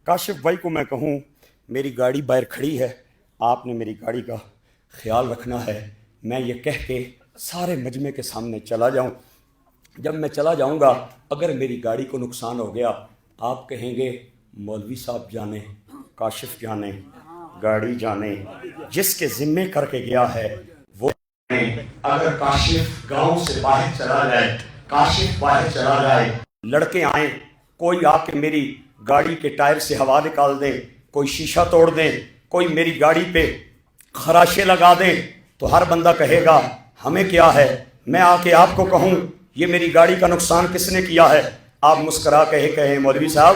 کاشف بھائی کو میں کہوں میری گاڑی باہر کھڑی ہے، آپ نے میری گاڑی کا خیال رکھنا ہے، میں یہ کہہ کے سارے مجمع کے سامنے چلا جاؤں. جب میں چلا جاؤں گا اگر میری گاڑی کو نقصان ہو گیا آپ کہیں گے مولوی صاحب جانے، کاشف جانے، گاڑی جانے، جس کے ذمے کر کے گیا ہے وہ جانے. اگر کاشف گاؤں سے باہر چلا جائے، کاشف باہر چلا جائے، لڑکے آئیں، کوئی آ کے میری گاڑی کے ٹائر سے ہوا نکال دیں، کوئی شیشہ توڑ دیں، کوئی میری گاڑی پہ خراشے لگا دیں، تو ہر بندہ کہے گا ہمیں کیا ہے. میں آ کے آپ کو کہوں یہ میری گاڑی کا نقصان کس نے کیا ہے، آپ مسکرا کہیں مولوی صاحب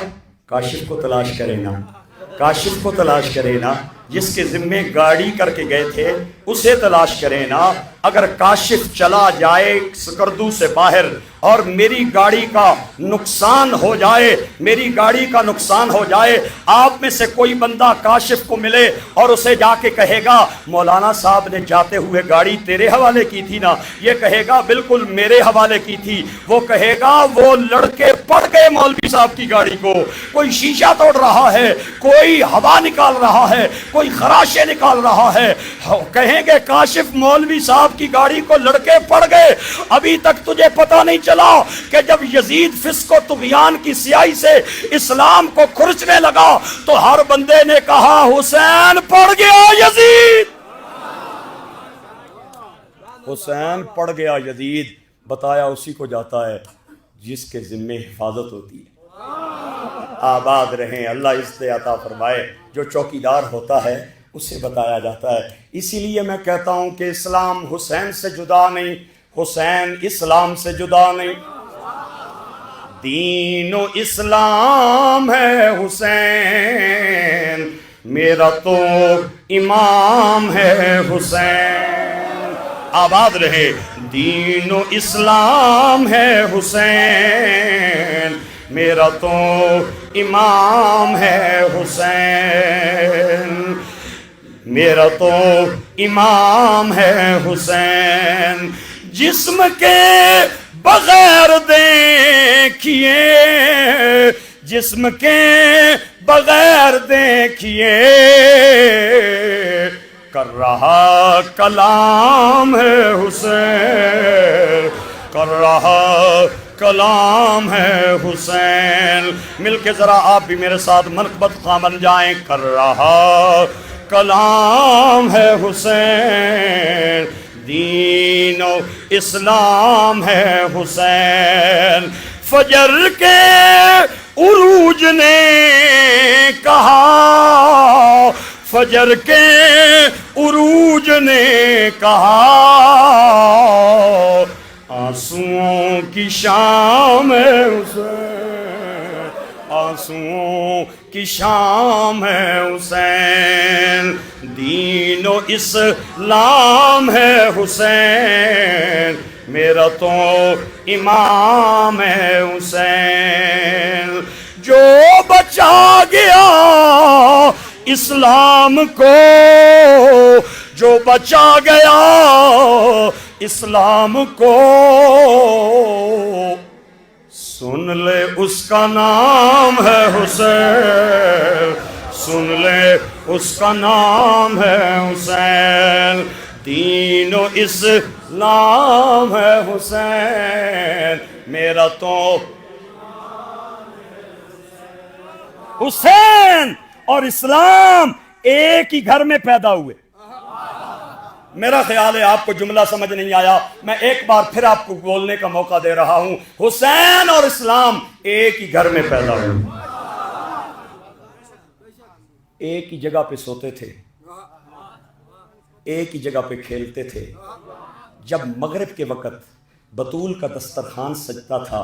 کاشف کو تلاش کرے نا، کاشف کو تلاش کرے نا، جس کے ذمے گاڑی کر کے گئے تھے اسے تلاش کرے نا. اگر کاشف چلا جائے سکردو سے باہر اور میری گاڑی کا نقصان ہو جائے، میری گاڑی کا نقصان ہو جائے، آپ میں سے کوئی بندہ کاشف کو ملے اور اسے جا کے کہے گا مولانا صاحب نے جاتے ہوئے گاڑی تیرے حوالے کی تھی نا، یہ کہے گا بالکل میرے حوالے کی تھی. وہ کہے گا وہ لڑکے پڑ گئے مولوی صاحب کی گاڑی کو، کوئی شیشہ توڑ رہا ہے، کوئی ہوا نکال رہا ہے، کوئی خراشے نکال رہا ہے. کہیں گے کاشف مولوی صاحب کی گاڑی کو لڑکے پڑ گئے. ابھی تک تجھے پتہ نہیں چلا کہ جب یزید فسق و طغیان کی سیاہی سے اسلام کو کھرچنے لگا تو ہر بندے نے کہا حسین پڑ گیا یزید، حسین پڑ گیا یزید. بتایا اسی کو جاتا ہے جس کے ذمے حفاظت ہوتی ہے. آباد رہیں، اللہ عزت عطا فرمائے. جو چوکیدار ہوتا ہے اسے بتایا جاتا ہے. اسی لیے میں کہتا ہوں کہ اسلام حسین سے جدا نہیں، حسین اسلام سے جدا نہیں. دین و اسلام ہے حسین، میرا تو امام ہے حسین. آباد رہے. دین و اسلام ہے حسین، میرا تو امام ہے حسین، میرا تو امام ہے حسین. جسم کے بغیر دیکھیے، جسم کے بغیر دیکھیے، کر رہا کلام ہے حسین، کر رہا کلام ہے حسین. مل کے ذرا آپ بھی میرے ساتھ منقبت خواہ بن جائیں. کر رہا کلام ہے حسین، دین و اسلام ہے حسین. فجر کے عروج نے کہا، فجر کے عروج نے کہا آنسوؤں کی شام ہے حسین، آنسوؤں کی شام ہے حسین. دین و اسلام ہے حسین، میرا تو امام ہے حسین. جو بچا گیا اسلام کو، جو بچا گیا اسلام کو، سن لے اس کا نام ہے حسین، سن لے اس کا نام ہے حسین. دین و اسلام ہے حسین، میرا تو حسین اور اسلام ایک ہی گھر میں پیدا ہوئے. میرا خیال ہے آپ کو جملہ سمجھ نہیں آیا، میں ایک بار پھر آپ کو بولنے کا موقع دے رہا ہوں. حسین اور اسلام ایک ہی گھر میں پیدا ہوئے، ایک ہی جگہ پہ سوتے تھے، ایک ہی جگہ پہ کھیلتے تھے. جب مغرب کے وقت بطول کا دسترخوان سجتا تھا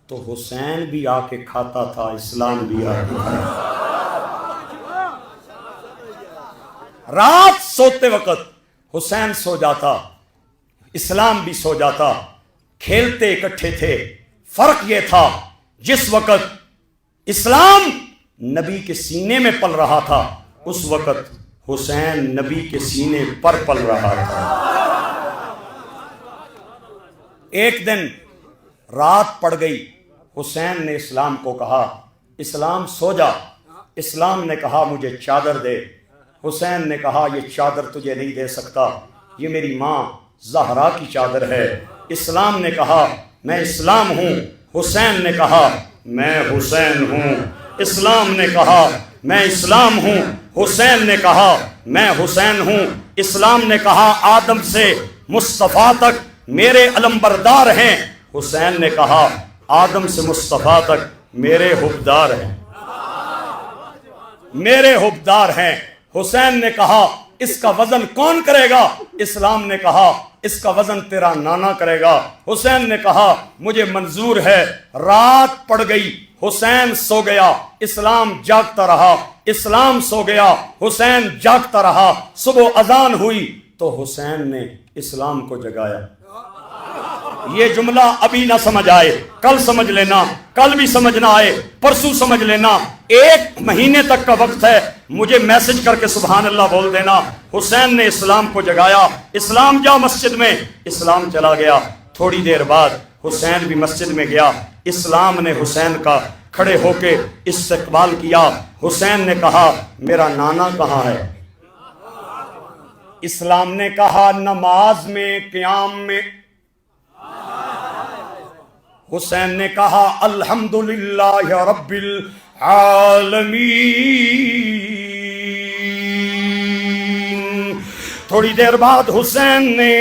تو حسین بھی آ کے کھاتا تھا، اسلام بھی آ کے کھاتا. رات سوتے وقت حسین سو جاتا، اسلام بھی سو جاتا، کھیلتے اکٹھے تھے. فرق یہ تھا جس وقت اسلام نبی کے سینے میں پل رہا تھا اس وقت حسین نبی کے سینے پر پل رہا تھا. ایک دن رات پڑ گئی، حسین نے اسلام کو کہا اسلام سو جا، اسلام نے کہا مجھے چادر دے، حسین نے کہا یہ چادر تجھے نہیں دے سکتا، یہ میری ماں زہرا کی چادر ہے۔ اسلام نے کہا میں اسلام ہوں، حسین نے کہا میں حسین ہوں۔ اسلام نے کہا میں اسلام ہوں، حسین نے کہا میں حسین ہوں۔ اسلام نے کہا آدم سے مصطفیٰ تک میرے علمبردار ہیں، حسین نے کہا آدم سے مصطفیٰ تک میرے حبدار ہیں، میرے حبدار ہیں۔ حسین نے کہا اس کا وزن کون کرے گا؟ اسلام نے کہا اس کا وزن تیرا نانا کرے گا۔ حسین نے کہا مجھے منظور ہے۔ رات پڑ گئی، حسین سو گیا، اسلام جاگتا رہا، اسلام سو گیا، حسین جاگتا رہا۔ صبح اذان ہوئی تو حسین نے اسلام کو جگایا۔ یہ جملہ ابھی نہ سمجھ آئے کل سمجھ لینا، کل بھی سمجھ نہ آئے پرسوں سمجھ لینا، 1 مہینے تک کا وقت ہے، مجھے میسج کر کے سبحان اللہ بول دینا۔ حسین نے اسلام کو جگایا، اسلام جا مسجد میں، اسلام چلا گیا۔ تھوڑی دیر بعد حسین بھی مسجد میں گیا، اسلام نے حسین کا کھڑے ہو کے استقبال کیا۔ حسین نے کہا میرا نانا کہاں ہے؟ اسلام نے کہا نماز میں، قیام میں۔ حسین نے کہا الحمدللہ رب العالمین۔ تھوڑی دیر بعد حسین نے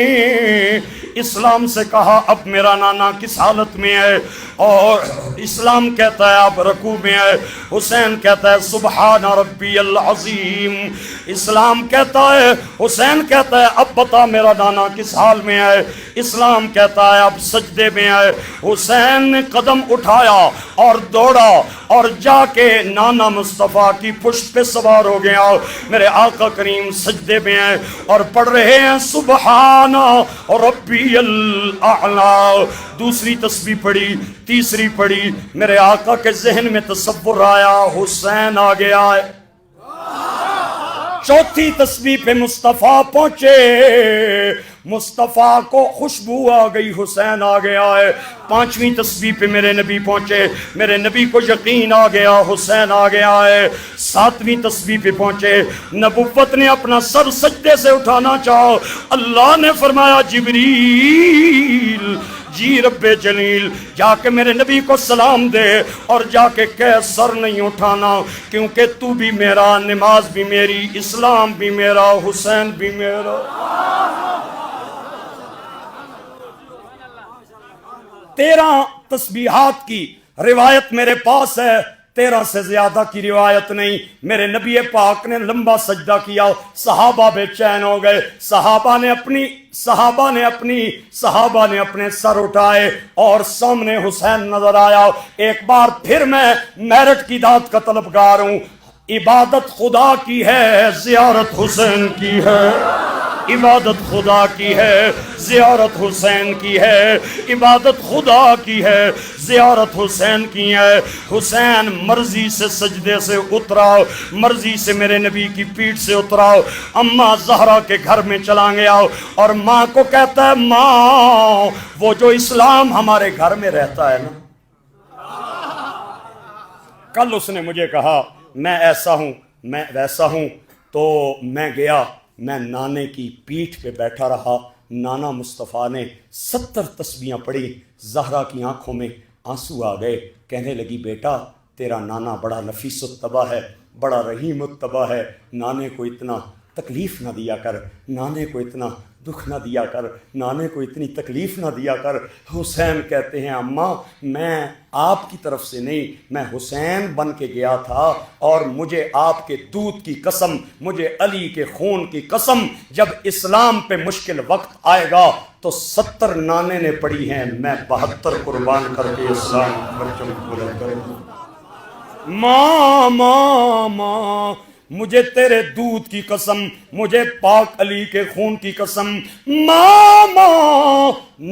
اسلام سے کہا اب میرا نانا کس حالت میں ہے؟ اور اسلام کہتا ہے اب رکوع میں ہے۔ حسین کہتا ہے سبحان ربی العظیم۔ اسلام کہتا ہے، حسین کہتا ہے اب بتا میرا نانا کس حال میں ہے؟ اسلام کہتا ہے اب سجدے میں ہے۔ حسین نے قدم اٹھایا اور دوڑا اور جا کے نانا مصطفیٰ کی پشت پہ سوار ہو گیا۔ میرے آقا کریم سجدے میں ہیں اور پڑھ رہے ہیں سبحان ربی الاعلی۔ دوسری تسبیح پڑھی، تیسری پڑھی، میرے آقا کے ذہن میں تصور آیا حسین آ گیا ہے۔ چوتھی تسبیح پہ مصطفیٰ پہنچے، مصطفیٰ کو خوشبو آ گئی، حسین آ گیا ہے۔ پانچویں تسبیح پہ میرے نبی پہنچے، میرے نبی کو یقین آ گیا حسین آ گیا ہے۔ ساتویں تسبیح پہ پہنچے، نبوت نے اپنا سر سجدے سے اٹھانا چاہو، اللہ نے فرمایا جبریل جی رب جلیل جا کے میرے نبی کو سلام دے اور جا کے کہہ سر نہیں اٹھانا، کیونکہ تو بھی میرا، نماز بھی میری، اسلام بھی میرا، حسین بھی میرا۔ 13 تسبیحات کی روایت میرے پاس ہے، 13 سے زیادہ کی روایت نہیں۔ میرے نبی پاک نے لمبا سجدہ کیا، صحابہ بے چین ہو گئے، صحابہ نے اپنے سر اٹھائے اور سامنے حسین نظر آیا۔ ایک بار پھر میں میرٹ کی داد کا طلبگار ہوں، عبادت خدا کی ہے، زیارت حسین کی ہے۔ عبادت خدا کی ہے، زیارت حسین کی ہے۔ عبادت خدا کی ہے، زیارت حسین کی ہے۔ حسین مرضی سے سجدے سے اتراؤ، مرضی سے میرے نبی کی پیٹھ سے اتراؤ، اماں زہرا کے گھر میں چلا گیا اور ماں کو کہتا ہے ماں وہ جو اسلام ہمارے گھر میں رہتا ہے نا، کل اس نے مجھے کہا میں ایسا ہوں میں ویسا ہوں، تو میں گیا، میں نانے کی پیٹھ پہ بیٹھا رہا۔ نانا مصطفیٰ نے 70 تسبیحاں پڑھی، زہرا کی آنکھوں میں آنسو آ گئے، کہنے لگی بیٹا تیرا نانا بڑا نفیس الطبع ہے، بڑا رحیم الطبع ہے، نانے کو اتنا تکلیف نہ دیا کر، نانے کو اتنا دکھ نہ دیا کر، نانے کو اتنی تکلیف نہ دیا کر۔ حسین کہتے ہیں اماں میں آپ کی طرف سے نہیں، میں حسین بن کے گیا تھا اور مجھے آپ کے دودھ کی قسم، مجھے علی کے خون کی قسم، جب اسلام پہ مشکل وقت آئے گا تو 70 نانے نے پڑھی ہیں، میں 72 قربان کر کے اسلام پرچم بلند کروں گا۔ ماں ماں ماں مجھے تیرے دودھ کی قسم، مجھے پاک علی کے خون کی قسم، ماما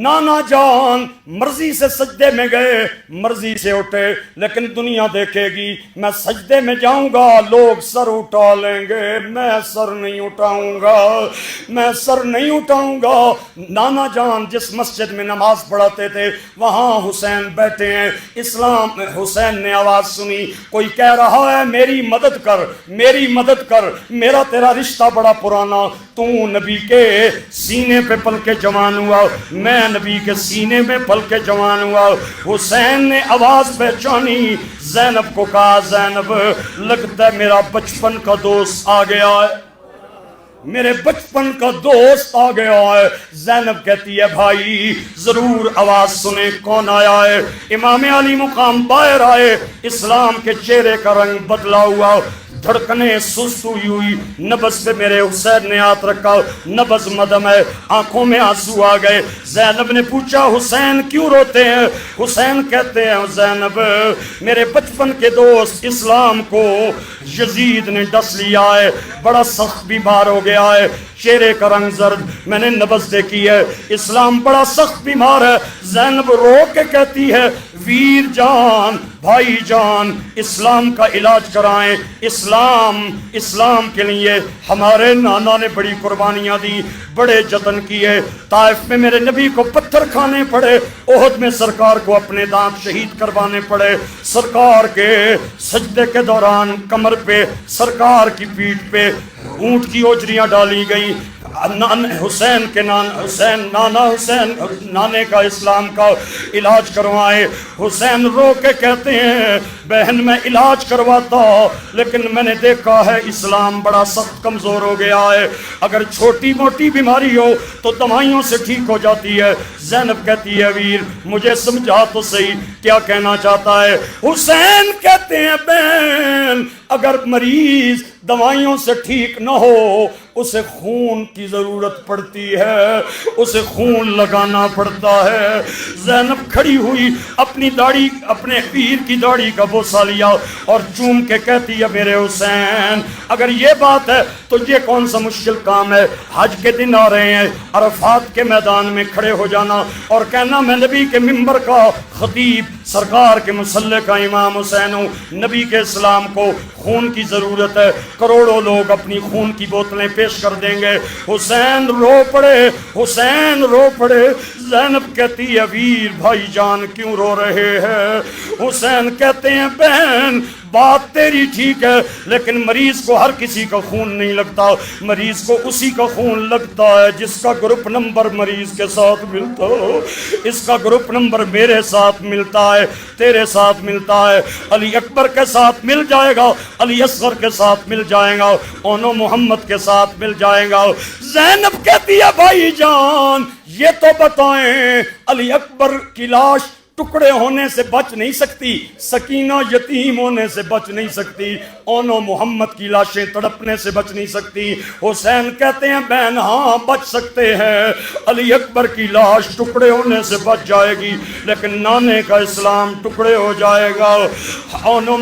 نانا جان مرضی سے سجدے میں گئے، مرضی سے اٹھے، لیکن دنیا دیکھے گی میں سجدے میں جاؤں گا لوگ سر اٹھا لیں گے، میں سر نہیں اٹھاؤں گا، میں سر نہیں اٹھاؤں گا۔ نانا جان جس مسجد میں نماز پڑھاتے تھے وہاں حسین بیٹھے ہیں، اسلام حسین نے آواز سنی، کوئی کہہ رہا ہے میری مدد کر، میری مدد کر، میرا تیرا رشتہ بڑا پرانا، تو نبی کے سینے پہ پل کے جوان ہوا، میں نبی کے سینے میں پل کے جوان ہوا۔ حسین نے آواز پہچانی، زینب کو کہا زینب لگتا ہے میرا بچپن کا دوست آ گیا ہے، میرے بچپن کا دوست آ گیا ہے۔ زینب کہتی ہے بھائی ضرور آواز سنیں کون آیا ہے۔ امام علی مقام باہر آئے، اسلام کے چہرے کا رنگ بدلا ہوا، دھڑکنیں سست ہوئی، نبض پہ میرے حسین نے ہاتھ رکھا، نبض مدم ہے، آنکھوں میں آنسو آ گئے۔ زینب نے پوچھا حسین کیوں روتے ہیں؟ حسین کہتے ہیں زینب میرے بچپن کے دوست اسلام کو یزید نے ڈس لیا ہے، بڑا سخت بیمار ہو گیا ہے، چہرے کا رنگ زرد، میں نے نبض دیکھی ہے، اسلام بڑا سخت بیمار ہے۔ زینب رو کے کہتی ہے ویر جان بھائی جان اسلام کا علاج کرائیں، اسلام کے لیے ہمارے نانا نے بڑی قربانیاں دی، بڑے جتن کیے، طائف میں میرے نبی کو پتھر کھانے پڑے، احد میں سرکار کو اپنے دانت شہید کروانے پڑے، سرکار کے سجدے کے دوران کمر پہ سرکار کی پیٹھ پہ اونٹ کی اوجریاں ڈالی گئیں، حسین کے نانے کا اسلام کا علاج کروائے۔ حسین رو کے کہتے ہیں بہن میں علاج کرواتا لیکن میں نے دیکھا ہے اسلام بڑا سخت کمزور ہو گیا ہے، اگر چھوٹی موٹی بیماری ہو تو دوائیوں سے ٹھیک ہو جاتی ہے۔ زینب کہتی ہے ویر مجھے سمجھا تو صحیح کیا کہنا چاہتا ہے۔ حسین کہتے ہیں بہن اگر مریض دوائیوں سے ٹھیک نہ ہو اسے خون کی ضرورت پڑتی ہے، اسے خون لگانا پڑتا ہے۔ زینب کھڑی ہوئی اپنی داڑھی، اپنے پیر کی داڑھی کا بوسہ لیا اور چوم کے کہتی ہے میرے حسین اگر یہ بات ہے تو یہ کون سا مشکل کام ہے، حج کے دن آ رہے ہیں، عرفات کے میدان میں کھڑے ہو جانا اور کہنا میں نبی کے منبر کا خطیب، سرکار کے مصلی کا امام حسین ہوں، نبی کے اسلام کو خون کی ضرورت ہے، کروڑوں لوگ اپنی خون کی بوتلیں پیش کر دیں گے۔ حسین رو پڑے، حسین رو پڑے۔ زینب کہتی ہے ویر بھائی جان کیوں رو رہے ہیں؟ حسین کہتے ہیں بہن بات تیری ٹھیک ہے لیکن مریض کو ہر کسی کا خون نہیں لگتا، مریض کو اسی کا خون لگتا ہے جس کا گروپ نمبر مریض کے ساتھ ملتا ہو، اس کا گروپ نمبر میرے ساتھ ملتا ہے، تیرے ساتھ ملتا ہے، علی اکبر کے ساتھ مل جائے گا، علی اصغر کے ساتھ مل جائے گا، اونو محمد کے ساتھ مل جائے گا۔ زینب کہتی ہے بھائی جان یہ تو بتائیں علی اکبر کی لاش ٹکڑے ہونے سے بچ نہیں سکتی، سکینہ یتیم ہونے سے بچ نہیں سکتی، اونو محمد کی لاشیں تڑپنے سے بچ نہیں سکتی۔ حسین کہتے ہیں بہن ہاں بچ سکتے ہیں، علی اکبر کی لاش ٹکڑے ہونے سے بچ جائے گی لیکن نانے کا اسلام ٹکڑے ہو جائے گا، اونو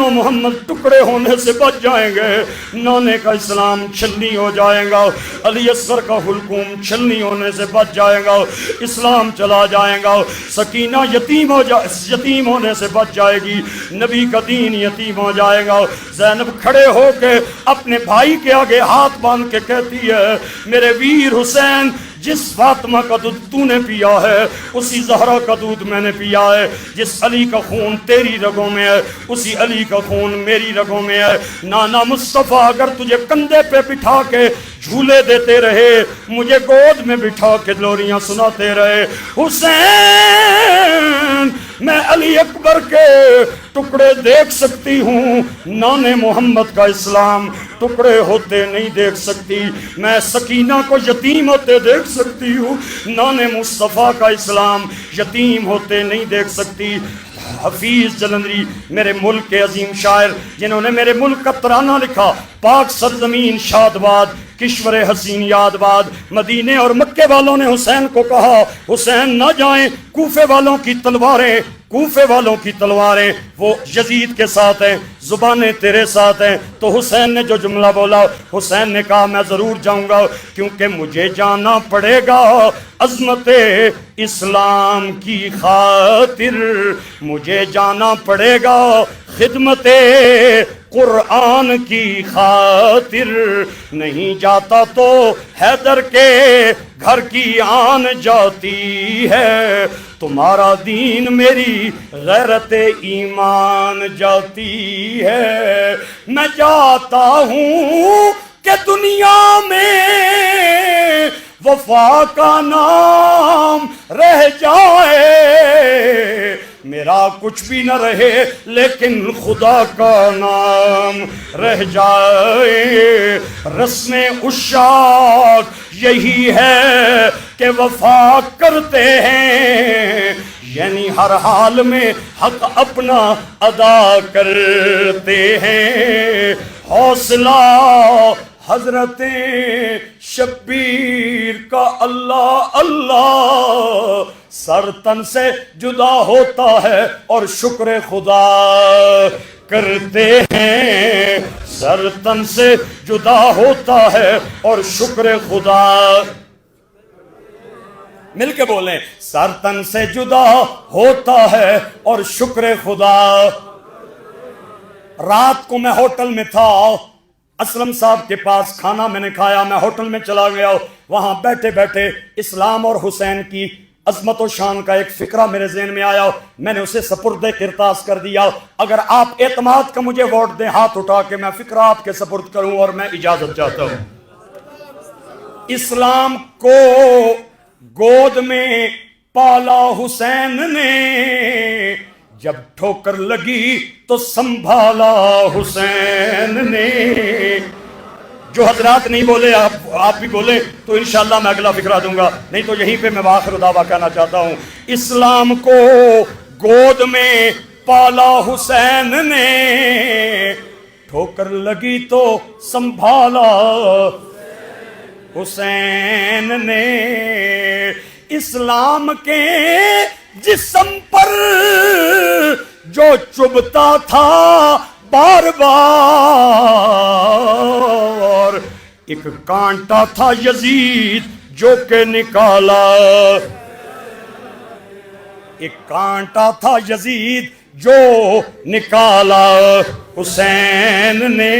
محمد ٹکڑے ہونے سے بچ جائیں گے، نانے کا اسلام چھلنی ہو جائے گا، علی اصغر کا حلقوم چھلنی ہونے سے بچ جائے گا، اسلام چلا جائے گا، سکینہ یتیم ہونے سے بچ جائے گی، نبی کا دین یتیم ہو جائے گا۔ زینب کھڑے ہو کے اپنے بھائی کے آگے ہاتھ باندھ کے کہتی ہے میرے ویر حسین جس فاطمہ کا دودھ تو نے پیا ہے اسی زہرا کا دودھ میں نے پیا ہے، جس علی کا خون تیری رگوں میں ہے اسی علی کا خون میری رگوں میں ہے۔ نانا مصطفیٰ اگر تجھے کندھے پہ بٹھا کے جھولے دیتے رہے، مجھے گود میں بٹھا کے لوریاں سناتے رہے، حسین میں علی اکبر کے ٹکڑے دیکھ سکتی ہوں، نانے محمد کا اسلام ٹکڑے ہوتے نہیں دیکھ سکتی، میں سکینہ کو یتیم ہوتے دیکھ سکتی ہوں، نانے مصطفیٰ کا اسلام یتیم ہوتے نہیں دیکھ سکتی۔ حفیظ جلندری میرے ملک کے عظیم شاعر جنہوں نے میرے ملک کا ترانہ لکھا، پاک سرزمین شاد باد کشور حسین یاد باد، مدینے اور مکے والوں نے حسین کو کہا حسین نہ جائیں، کوفے والوں کی تلواریں کوفے والوں کی تلواریں وہ یزید کے ساتھ ہیں، زبانیں تیرے ساتھ ہیں۔ تو حسین نے جو جملہ بولا، حسین نے کہا میں ضرور جاؤں گا کیونکہ مجھے جانا پڑے گا عظمت اسلام کی خاطر، مجھے جانا پڑے گا خدمت قرآن کی خاطر، نہیں جاتا تو حیدر کے گھر کی آن جاتی ہے، تمہارا دین میری غیرت ایمان جاتی ہے، میں جاتا ہوں کہ دنیا میں وفا کا نام رہ جائے، میرا کچھ بھی نہ رہے لیکن خدا کا نام رہ جائے، رسم عشاق یہی ہے کہ وفا کرتے ہیں، یعنی ہر حال میں حق اپنا ادا کرتے ہیں، حوصلہ حضرت شبیر کا اللہ اللہ سر تن سے جدا ہوتا ہے اور شکر خدا کرتے ہیں، سر تن سے جدا ہوتا ہے اور شکر خدا، مل کے بولیں، سر تن سے جدا ہوتا ہے اور شکر خدا۔ رات کو میں ہوٹل میں تھا، اسلم صاحب کے پاس کھانا میں نے کھایا، میں ہوٹل میں چلا گیا، وہاں بیٹھے بیٹھے اسلام اور حسین کی عظمت و شان کا ایک فکرہ میرے ذہن میں آیا، میں نے اسے سپرد کرتاس کر دیا۔ اگر آپ اعتماد کا مجھے ووٹ دیں ہاتھ اٹھا کے، میں فکرہ آپ کے سپرد کروں اور میں اجازت چاہتا ہوں۔ اسلام کو گود میں پالا حسین نے، جب ٹھوکر لگی تو سنبھالا حسین نے۔ جو حضرات نہیں بولے آپ بھی بولیں تو انشاءاللہ میں اگلا فکرہ دوں گا، نہیں تو یہیں پہ میں آخر دعویٰ کہنا چاہتا ہوں، اسلام کو گود میں پالا حسین نے، ٹھوکر لگی تو سنبھالا حسین نے، اسلام کے جسم پر جو چبھتا تھا بار بار، ایک کانٹا تھا یزید جو کہ نکالا، ایک کانٹا تھا یزید جو نکالا حسین نے۔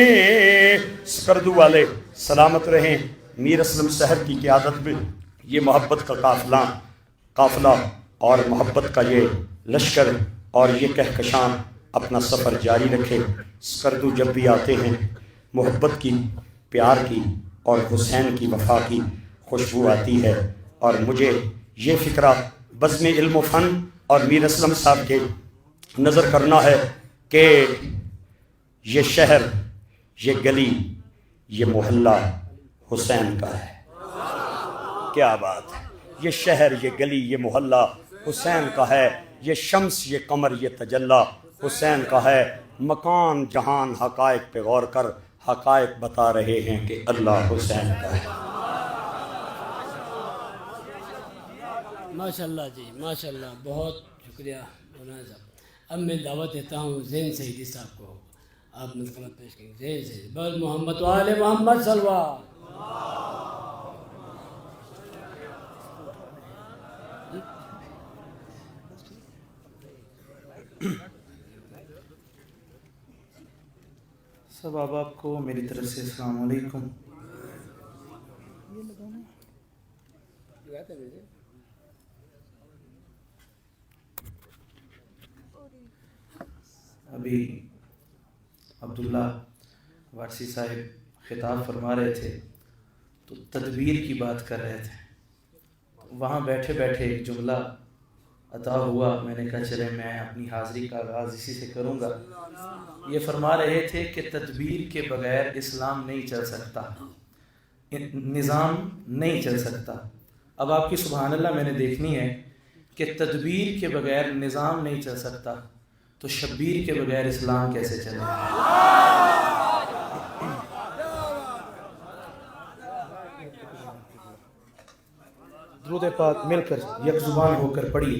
سکردو والے سلامت رہیں، میر اسلم سحر کی قیادت میں یہ محبت کا قافلہ اور محبت کا یہ لشکر اور یہ کہکشان اپنا سفر جاری رکھے۔ سکردو جب بھی آتے ہیں محبت کی، پیار کی اور حسین کی وفا کی خوشبو آتی ہے، اور مجھے یہ فکرہ بزم علم و فن اور میر اسلم صاحب کے نظر کرنا ہے کہ یہ شہر، یہ گلی، یہ محلہ حسین کا ہے۔ کیا بات ہے، یہ شہر، یہ گلی، یہ محلہ حسین کا ہے، یہ شمس، یہ قمر، یہ تجلی حسین کا ہے۔ مکان جہان حقائق پہ غور کر، حقائق بتا رہے ہیں کہ اللہ حسین کا ہے۔ ماشاءاللہ جی، ماشاءاللہ، بہت شکریہ مولانا صاحب۔ اب میں دعوت دیتا ہوں زین سعیدی صاحب کو، آپ منقبت پیش کریں۔ زین سعیدی، بس محمد وآل محمد صلی اللہ۔ سب احباب کو میری طرف سے السلام علیکم۔ ابھی عبداللہ وارسی صاحب خطاب فرما رہے تھے تو تدبیر کی بات کر رہے تھے، وہاں بیٹھے بیٹھے ایک جملہ عطا ہوا، میں نے کہا چلے میں اپنی حاضری کا آغاز اسی سے کروں گا۔ یہ فرما رہے تھے کہ تدبیر کے بغیر اسلام نہیں چل سکتا، نظام نہیں چل سکتا۔ اب آپ کی سبحان اللہ میں نے دیکھنی ہے کہ تدبیر کے بغیر نظام نہیں چل سکتا تو شبیر کے بغیر اسلام کیسے چلے؟ درود پاک مل کر یک زبان ہو کر پڑھی۔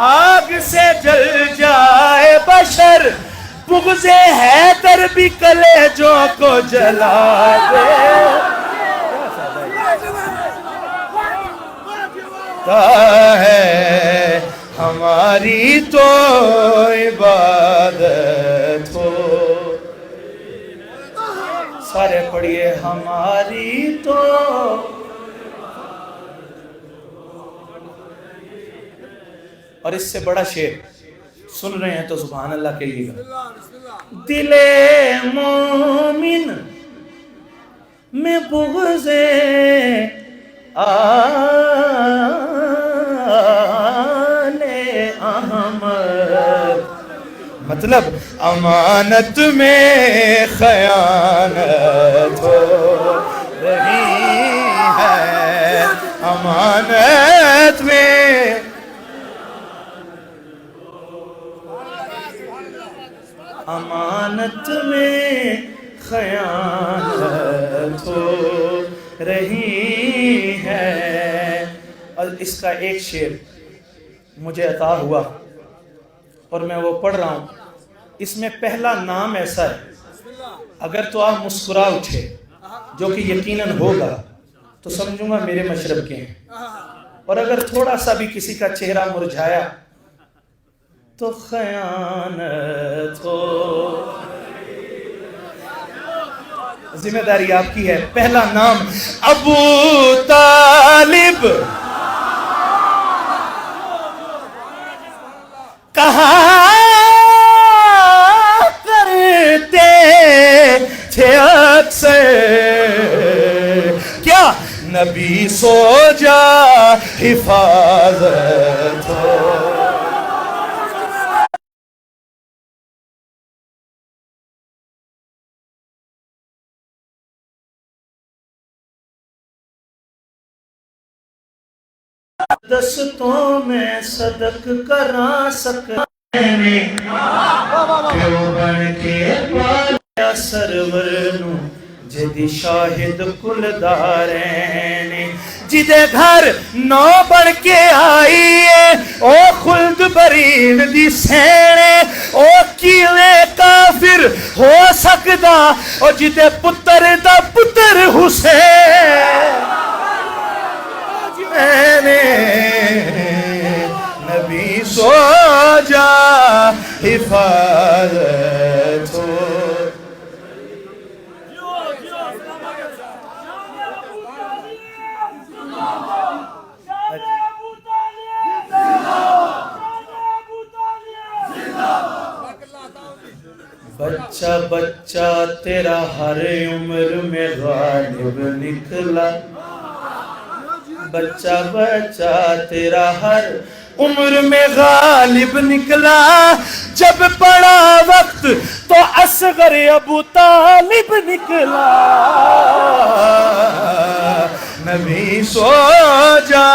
آگ سے جل جائے بشر، بغض حیدر بھی کلیجوں کو جلا دے ہے ہماری تو عبادت ہو. سارے پڑھیے ہماری تو. اور اس سے بڑا شعر سن رہے ہیں تو سبحان اللہ کہیے گا. دل مومن میں بغض آل احمد، مطلب امانت میں خیانت ہو رہی ہے، امانت میں امانت میں خیانت ہو رہی ہے. اور اس کا ایک شعر مجھے عطا ہوا اور میں وہ پڑھ رہا ہوں. اس میں پہلا نام ایسا ہے اگر تو آپ مسکرا اٹھے جو کہ یقیناً ہوگا تو سمجھوں گا میرے مشرب کے ہیں، اور اگر تھوڑا سا بھی کسی کا چہرہ مرجھایا تو خیانت ہو. ذمہ داری آپ کی ہے. پہلا نام ابو طالب، کہا کرتے تھے اکثر کیا نبی سو جا حفاظت ہو. دستوں میں صدق کرا سکتے کیوں بن کے پایا سرور نو جدی شاہد کل دارین جدے گھر نو بڑھ کے آئیے او خلد برین دی سینے او کیوے کافر ہو سکدا او جدے پتر دا پتر حسین نبی سو جا حفاظت ہو. بچہ بچہ تیرا ہر عمر میں غالب نکلا، بچہ بچہ تیرا ہر عمر میں غالب نکلا، جب پڑا وقت تو اصغر ابو طالب نکلا. نبی سو جا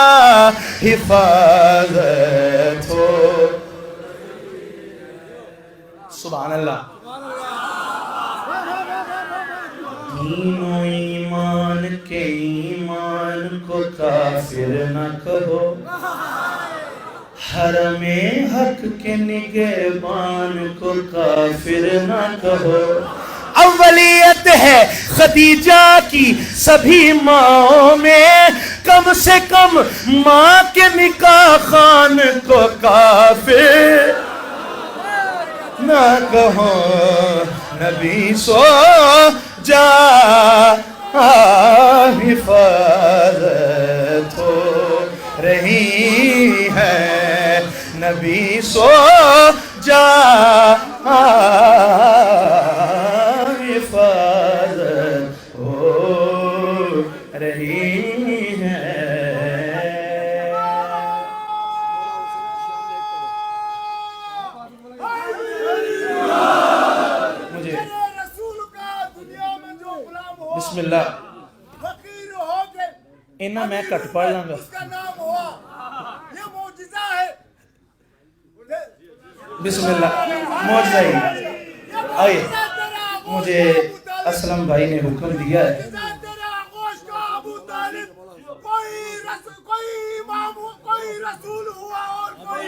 حفاظت ہو. سبحان اللہ. دین و ایمان کے ایمان کو کافر نہ کہو، حرم حق کے نگہبان کو کافر نہ کہو. اولیت ہے خدیجہ کی سبھی ماؤں میں، کم سے کم ماں کے نکاح خان کو کافر نہ کہو. نبی سو جا حفاظت ہو رہی ہے، نبی سو جا حفاظت ہو رہی ہے. بسم اللہ. فقیر ہو کے انہاں میں کٹ پڑھ لوں گا. اس کا نام ہوا، یہ معجزہ ہے. بسم اللہ. معجزہ ہی آئیے. مجھے اسلم بھائی نے حکم دیا ہے. تیرا آغوش کا ابو طالب، کوئی امام، کوئی رسول ہوا اور کوئی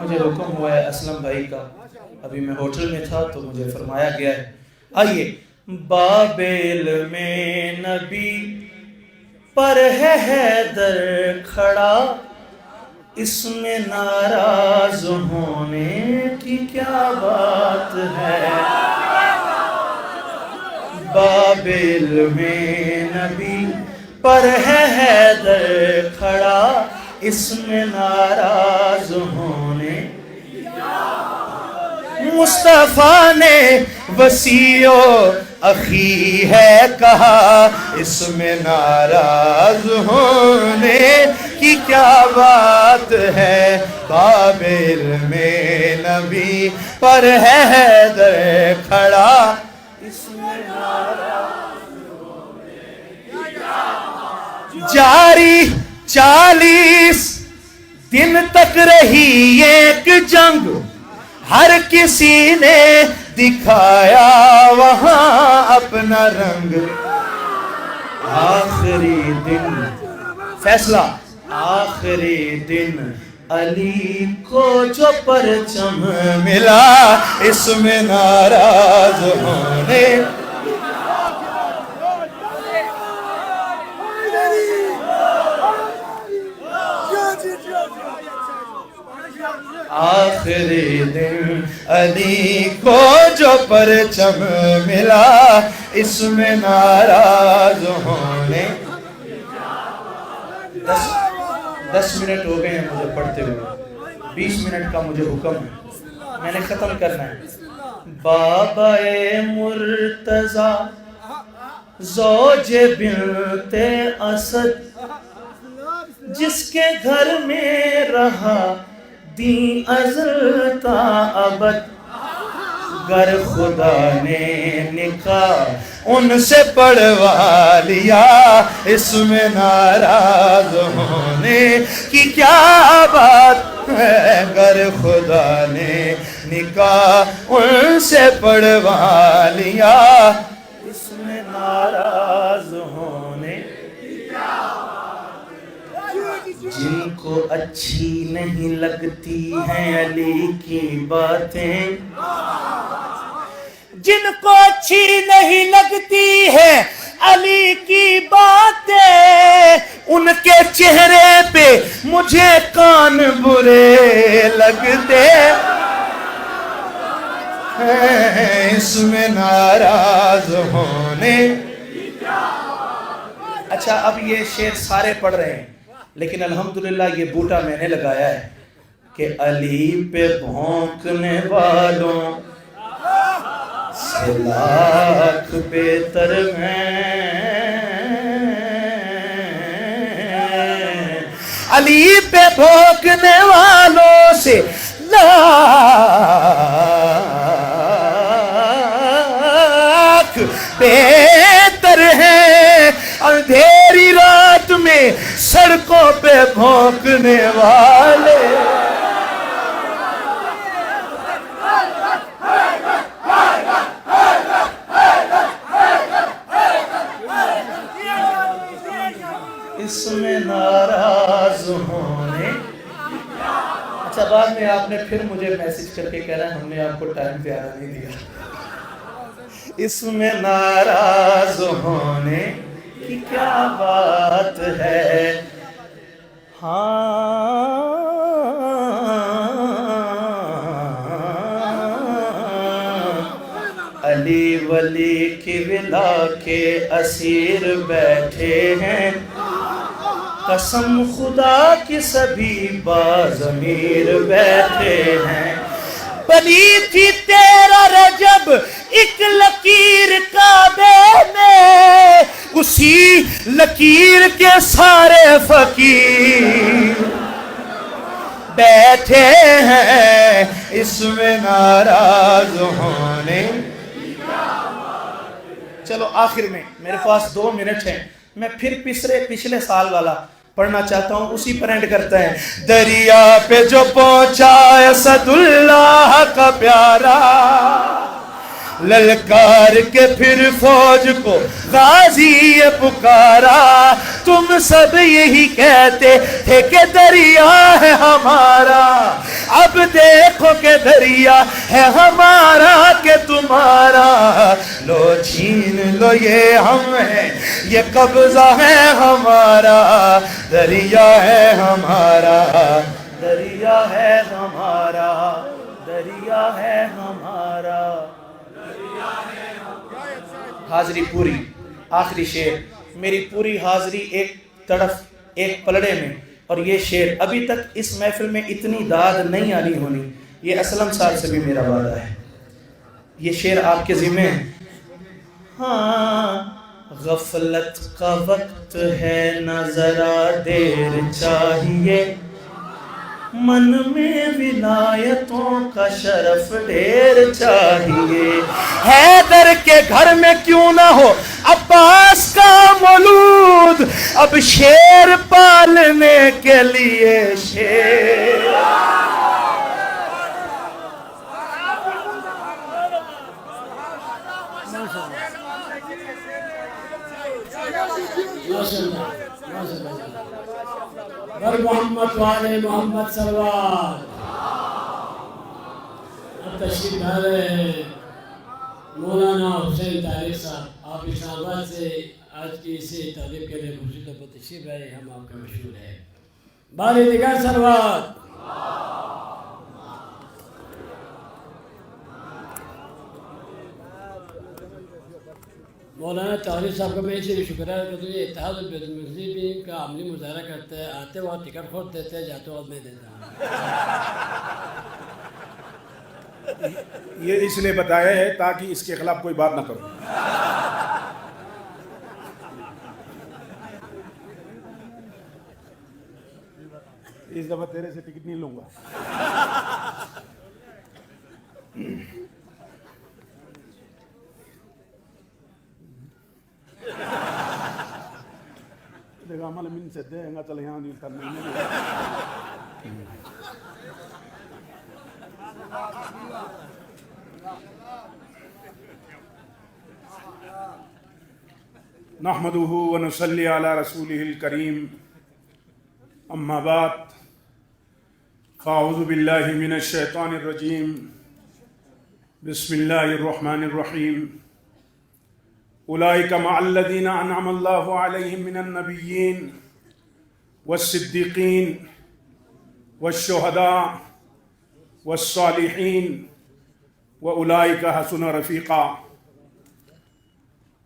مجھے حکم ہوا ہے اسلم بھائی کا، ابھی میں ہوٹل میں تھا تو مجھے فرمایا گیا ہے آئیے بابل میں نبی پر ہے حیدر کھڑا، اس میں ناراض ہونے کی کیا بات ہے، بابل میں نبی پر ہے حیدر کھڑا، اس میں ناراض ہونے، مصطفیٰ نے وسیع و اخی ہے کہا، اس میں ناراض ہونے کی کیا بات ہے، بابل میں نبی پر ہے حیدر کھڑا، اس میں ناراض ہونے کی کیا بات ہے، جاری 40 دن تک رہی ایک جنگ، ہر کسی نے دکھایا وہاں اپنا رنگ، آخری دن فیصلہ، آخری دن علی کو جو پرچم ملا، اس میں ناراض ہونے، آخری دن علی کو جو پرچم ملا، اس میں ناراض ہونے، 10 منٹ ہو گئے ہیں مجھے پڑھتے ہوئے، 20 منٹ کا مجھے حکم ہے، میں نے ختم کرنا ہے۔ بابا مرتضی زوج بنت اسد، جس کے گھر میں رہا دین ازل تا ابد، گر خدا نے نکاح ان سے پڑھوا لیا، اس میں ناراض ہونے کی کیا بات ہے، گر خدا نے نکاح ان سے پڑھوا لیا، اس میں ناراض ہونے، جن کو اچھی نہیں لگتی ہیں علی کی باتیں، جن کو اچھی نہیں لگتی ہے علی کی باتیں، ان کے چہرے پہ مجھے کان برے لگتے ہیں، اس میں ناراض ہونے۔ اچھا اب یہ شعر سارے پڑھ رہے ہیں، لیکن الحمدللہ یہ بوٹا میں نے لگایا ہے کہ علی پہ بھونکنے والوں سے لاکھ بہتر ہیں، علی پہ بھونکنے والوں سے لاکھ بہتر ہیں، اندھیری رات میں سڑکوں پہ بھونکنے والے، اس میں ناراض ہونے۔ اچھا بعد میں آپ نے پھر مجھے میسج کر کے کہہ رہا ہے ہم نے آپ کو ٹائم پیارا نہیں دیا، اس میں ناراض ہونے کی کیا بات ہے، ہاں علی ولی کی ولا کے اسیر بیٹھے ہیں، قسم خدا کی سبھی باضمیر بیٹھے ہیں، بنی تھی 13 رجب ایک لکیر کعبے میں، اسی لکیر کے سارے فقیر بیٹھے ہیں، اس میں ناراض ہونے۔ چلو آخر میں میرے پاس 2 منٹ ہیں، میں پھر پچھلے سال والا پڑھنا چاہتا ہوں، اسی پر اینڈ کرتا ہے۔ دریا پہ جو پہنچا اسد اللہ کا پیارا، للکار کے پھر فوج کو غازی پکارا. تم سب یہی کہتے تھے کہ دریا ہے ہمارا, اب دیکھو کہ دریا ہے ہمارا کہ تمہارا. لو چھین لو یہ ہم ہیں, یہ قبضہ ہے ہمارا, دریا ہے ہمارا, دریا ہے ہمارا, دریا ہے ہمارا. حاضری پوری. آخری شعر. میری پوری حاضری ایک طرف ایک پلڑے میں, اور یہ شعر ابھی تک اس محفل میں اتنی داد نہیں آنی ہونی. یہ اسلم صاحب سے بھی میرا وعدہ ہے, یہ شعر آپ کے ذمہ ہے. ہاں غفلت کا وقت ہے نہ ذرا دیر چاہیے, من میں ولایتوں کا شرف ڈھیر چاہیے. حیدر کے گھر میں کیوں نہ ہو عباس کا مولود, اب شیر پالنے کے لیے شیر. بر محمد والے محمد صلوات. اب تشریف لا رہے ہیں مولانا حسین طارق صاحب. آپ اسلام آباد سے آج کی اسے تقریب کے لیے خوشی طور پر تشریف لائے, ہم آپ کا مشہور ہے. بار دیگر صلوات. مولانا طارق صاحب کا میں اس لیے شکریہ کرتا ہوں, یہ اتحاد المسلمین کا عملی مظاہرہ کرتا ہے. آتے وقت ٹکٹ خود دیتے ہیں, جاتے وقت میں دیتا ہوں. یہ اس لیے بتایا ہے تاکہ اس کے خلاف کوئی بات نہ کرو. اس دفعہ تیرے سے ٹکٹ نہیں لوں گا. دیکھا عمل من سے دیں گا, چل یہاں نہیں کرنا. نحمده ونصلي على رسوله الكريم, اما بعد, فاعوذ بالله من الشيطان الرجيم, بسم الله الرحمن الرحيم. اولئك مع الذين انعم الله عليهم من النبيين والصديقين والشهداء والصالحين واولئك حسن رفيقا.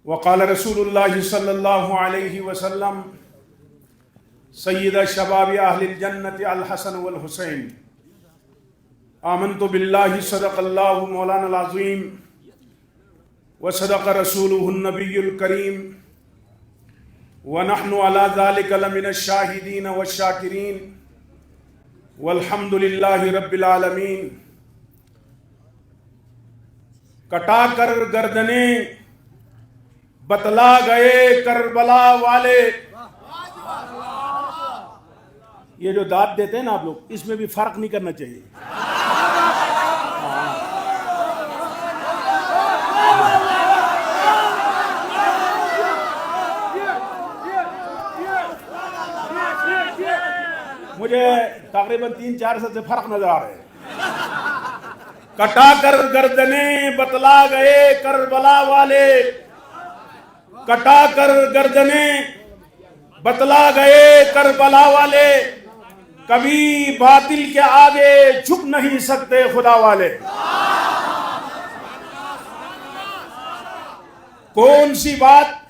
وقال رسول الله صلى الله عليه وسلم سيد شباب اهل الجنة الحسن والحسين. آمنت بالله صدق الله مولانا العظيم وصدق رسوله النبي الكريم, ونحن على ذلك لمن الشاهدين والشاكرين, والحمد لله رب العالمين. کٹا کر گردنیں بتلا گئے کربلا والے. یہ جو داد دیتے ہیں نا آپ لوگ, اس میں بھی فرق نہیں کرنا چاہیے. مجھے تقریباً 3-4 سال سے فرق نظر آ رہے ہیں. کٹا کر گردنیں بتلا گئے کربلا والے, کٹا کر گردنیں بتلا گئے کربلا والے, کبھی باطل کے آگے جھک نہیں سکتے خدا والے. کون سی بات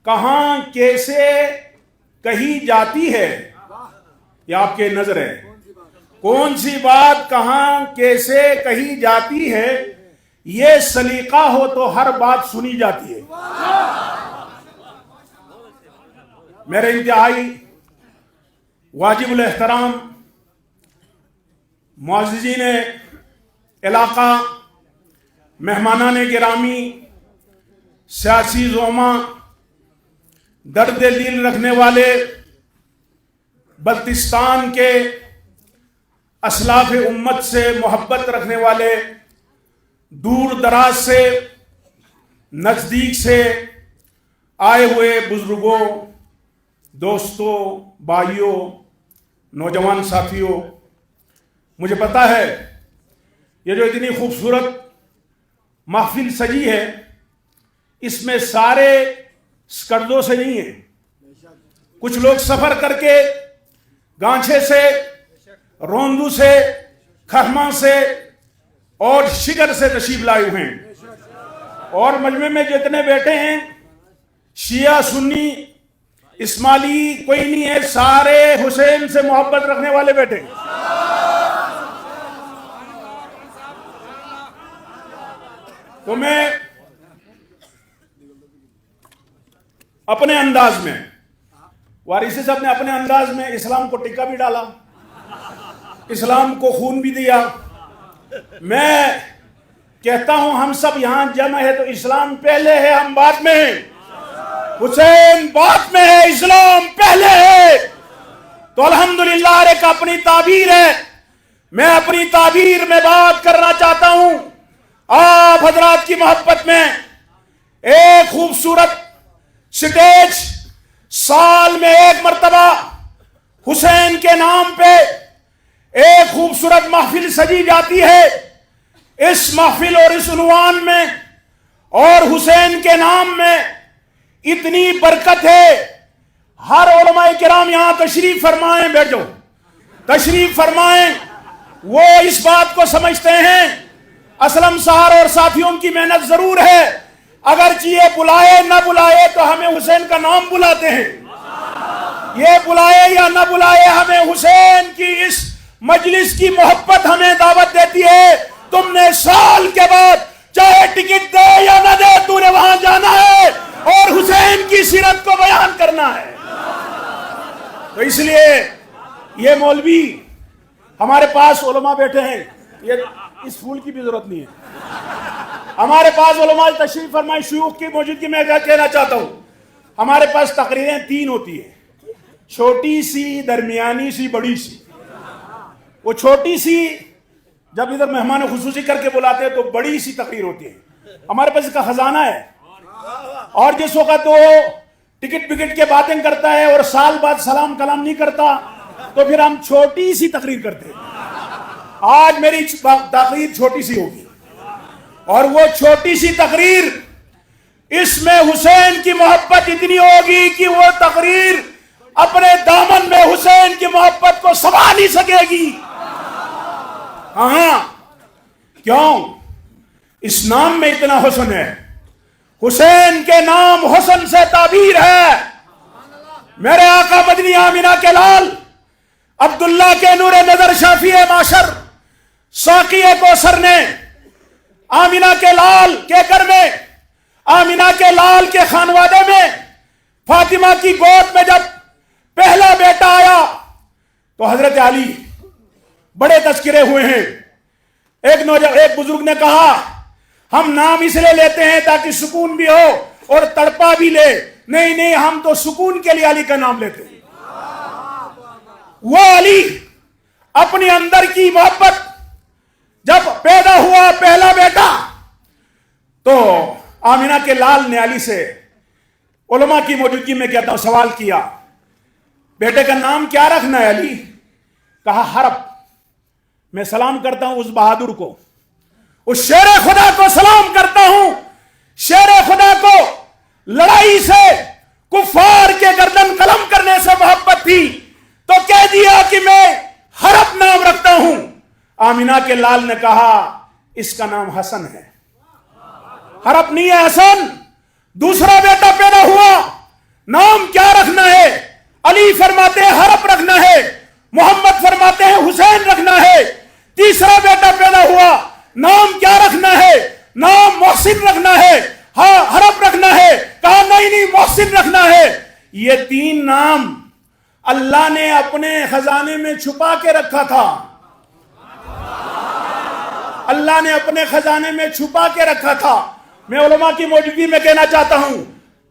کہاں کیسے کہی جاتی ہے, یہ آپ کے نظر ہے. کون سی بات کہاں کیسے کہی جاتی ہے, یہ سلیقہ ہو تو ہر بات سنی جاتی ہے. میرے انتہائی واجب الاحترام معززین علاقہ, مہمانان گرامی, سیاسی زعماء, درد دل رکھنے والے, بلتستان کے اسلاف امت سے محبت رکھنے والے, دور دراز سے نزدیک سے آئے ہوئے بزرگوں، دوستوں، بھائیوں، نوجوان ساتھیوں، مجھے پتا ہے یہ جو اتنی خوبصورت محفل سجی ہے اس میں سارے سکردوں سے نہیں ہیں، کچھ لوگ سفر کر کے گانچھے سے، روندو سے، کھرما سے اور شگر سے تشریف لائے ہوئے ہیں، اور مجمع میں جتنے بیٹھے ہیں شیعہ، سنی، اسماعیلی کوئی نہیں ہے، سارے حسین سے محبت رکھنے والے بیٹھے ہیں۔ تو میں اپنے انداز میں، وارثی صاحب نے اپنے انداز میں اسلام کو ٹکا بھی ڈالا، اسلام کو خون بھی دیا۔ میں کہتا ہوں ہم سب یہاں جمع ہے تو اسلام پہلے ہے، ہم بعد میں ہیں۔ حسین بعد میں ہے، اسلام پہلے ہے۔ تو الحمدللہ ہر ایک اپنی تعبیر ہے، میں اپنی تعبیر میں بات کرنا چاہتا ہوں۔ آپ حضرات کی محبت میں ایک خوبصورت سٹیج سال میں ایک مرتبہ حسین کے نام پہ ایک خوبصورت محفل سجی جاتی ہے۔ اس محفل اور اس عنوان میں اور حسین کے نام میں اتنی برکت ہے۔ ہر علماء کرام یہاں تشریف فرمائیں، بیٹھ جاؤ، تشریف فرمائیں۔ وہ اس بات کو سمجھتے ہیں اسلم سہار اور ساتھیوں کی محنت ضرور ہے، اگرچہ یہ بلائے نہ بلائے تو ہمیں حسین کا نام بلاتے ہیں، یہ بلائے یا نہ بلائے ہمیں حسین کی اس مجلس کی محبت ہمیں دعوت دیتی ہے۔ تم نے سال کے بعد چاہے ٹکٹ دے یا نہ دے، تو نے وہاں جانا ہے اور حسین کی سیرت کو بیان کرنا ہے۔ تو اس لیے یہ مولوی ہمارے پاس علماء بیٹھے ہیں، یہ اس پھول کی بھی ضرورت نہیں ہے، ہمارے پاس علماء تشریف فرمائے، شیوخ کی موجودگی میں کہنا چاہتا ہوں ہمارے پاس تقریریں 3 ہوتی ہیں، چھوٹی سی، درمیانی سی، بڑی سی۔ وہ چھوٹی سی جب ادھر مہمان خصوصی کر کے بلاتے ہیں تو بڑی سی تقریر ہوتی ہے، ہمارے پاس اس کا خزانہ ہے، اور جس وقت وہ ٹکٹ پکٹ کے باتیں کرتا ہے اور سال بعد سلام کلام نہیں کرتا تو پھر ہم چھوٹی سی تقریر کرتے ہیں۔ آج میری تقریر چھوٹی سی ہوگی، اور وہ چھوٹی سی تقریر اس میں حسین کی محبت اتنی ہوگی کہ وہ تقریر اپنے دامن میں حسین کی محبت کو سما نہیں سکے گی۔ ہاں، کیوں؟ اس نام میں اتنا حسن ہے، حسین کے نام حسن سے تعبیر ہے۔ میرے آقا مدنی آمینہ کے لال، عبداللہ کے نور نظر، شافی معاشر، ساقی کوثر نے آمینہ کے لال کے گھر میں، آمینہ کے لال کے خانوادے میں، فاطمہ کی گود میں جب پہلا بیٹا آیا تو حضرت علی بڑے تذکرے ہوئے ہیں۔ ایک بزرگ نے کہا ہم نام اس لیے لیتے ہیں تاکہ سکون بھی ہو اور تڑپا بھی لے، نہیں ہم تو سکون کے لیے علی کا نام لیتے ہیں۔ وہ علی اپنی اندر کی محبت جب پیدا ہوا پہلا بیٹا تو آمینہ کے لال نے علی سے علماء کی موجودگی میں کہتا ہوں سوال کیا، بیٹے کا نام کیا رکھنا ہے علی؟ کہا حرب۔ میں سلام کرتا ہوں اس بہادر کو، اس شیر خدا کو سلام کرتا ہوں، شیر خدا کو لڑائی سے، کفار کے گردن قلم کرنے سے محبت تھی تو کہہ دیا کہ میں حرب نام رکھتا ہوں۔ آمینہ کے لال نے کہا اس کا نام حسن ہے، حرب نہیں ہے، حسن۔ دوسرا بیٹا پیدا ہوا، نام کیا رکھنا ہے؟ علی فرماتے ہیں حرب رکھنا ہے، محمد فرماتے ہیں حسین رکھنا ہے۔ تیسرا بیٹا پیدا ہوا، نام کیا رکھنا ہے؟ نام محسن رکھنا ہے، ہاں حرب رکھنا ہے، کہا نہیں محسن رکھنا ہے۔ یہ 3 نام اللہ نے اپنے خزانے میں چھپا کے رکھا تھا، اللہ نے اپنے خزانے میں چھپا کے رکھا تھا۔ میں علماء کی موجودگی میں کہنا چاہتا ہوں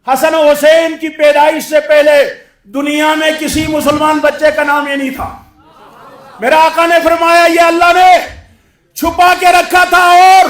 حسن و حسین کی پیدائش سے پہلے دنیا میں کسی مسلمان بچے کا نام یہ نہیں تھا۔ میرا آقا نے فرمایا یہ اللہ نے چھپا کے رکھا تھا، اور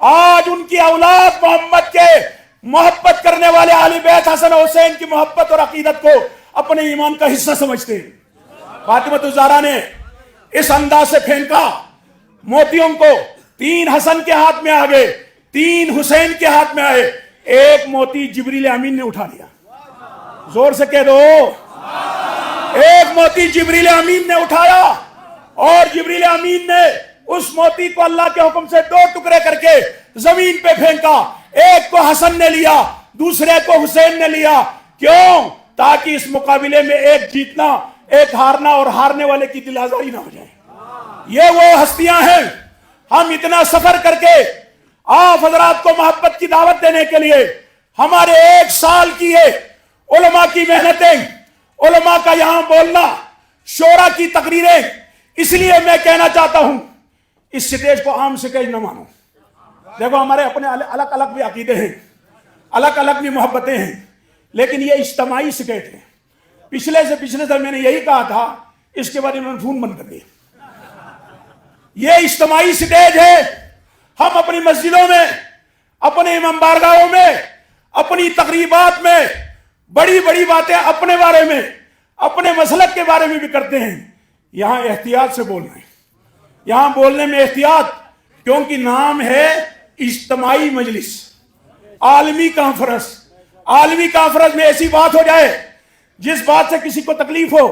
آج ان کی اولاد محمد کے محبت کرنے والے اہل بیت حسن حسین کی محبت اور عقیدت کو اپنے ایمان کا حصہ سمجھتے ہیں۔ فاطمہ الزہرا نے اس انداز سے پھینکا موتیوں کو، 3 حسن کے ہاتھ میں آگے، 3 حسین کے ہاتھ میں آئے، ایک موتی جبریل امین نے اٹھا لیا۔ زور سے کہہ دو، ایک موتی جبریل امین نے اٹھایا، اور جبریل امین نے اس موتی کو اللہ کے حکم سے 2 ٹکڑے کر کے زمین پہ پھینکا۔ ایک کو حسن نے لیا، دوسرے کو حسین نے لیا۔ کیوں؟ تاکہ اس مقابلے میں ایک جیتنا، ایک ہارنا، اور ہارنے والے کی دل آزاری نہ ہو جائے۔ یہ وہ ہستیاں ہیں، ہم اتنا سفر کر کے آپ حضرات کو محبت کی دعوت دینے کے لیے، ہمارے 1 سال کی یہ علماء کی محنتیں، علماء کا یہاں بولنا، شورا کی تقریریں، اس لیے میں کہنا چاہتا ہوں اس سٹیج کو عام سٹیج نہ مانو۔ دیکھو ہمارے اپنے الگ الگ بھی عقیدے ہیں، الگ الگ بھی محبتیں ہیں، لیکن یہ اجتماعی سٹیج ہے۔ پچھلے سے میں نے یہی کہا تھا، اس کے بعد انہوں نے فون بند کر دیا۔ یہ اجتماعی سٹیج ہے، ہم اپنی مسجدوں میں، اپنے امام بارگاہوں میں، اپنی تقریبات میں بڑی بڑی باتیں اپنے بارے میں، اپنے مسلک کے بارے میں بھی کرتے ہیں۔ یہاں احتیاط سے بولنا ہے، یہاں بولنے میں احتیاط، کیونکہ نام ہے اجتماعی مجلس، عالمی کانفرنس۔ عالمی کانفرنس میں ایسی بات ہو جائے جس بات سے کسی کو تکلیف ہو،